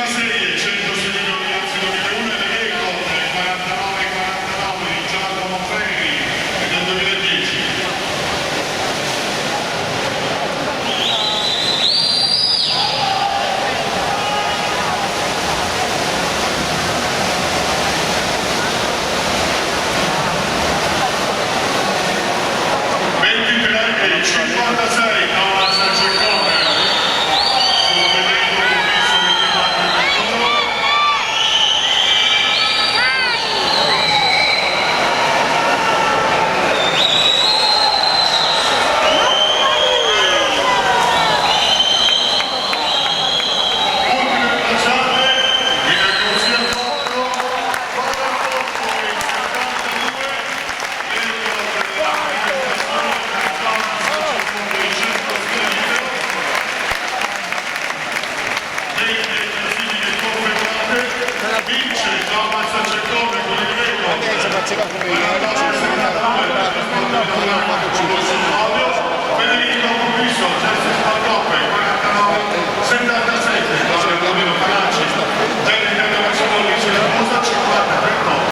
Prima serie 116 nominazioni, una di Econ nel 49-49 di Giacomo Ferri del 2010. Vince Thomas Cercone con il Greco.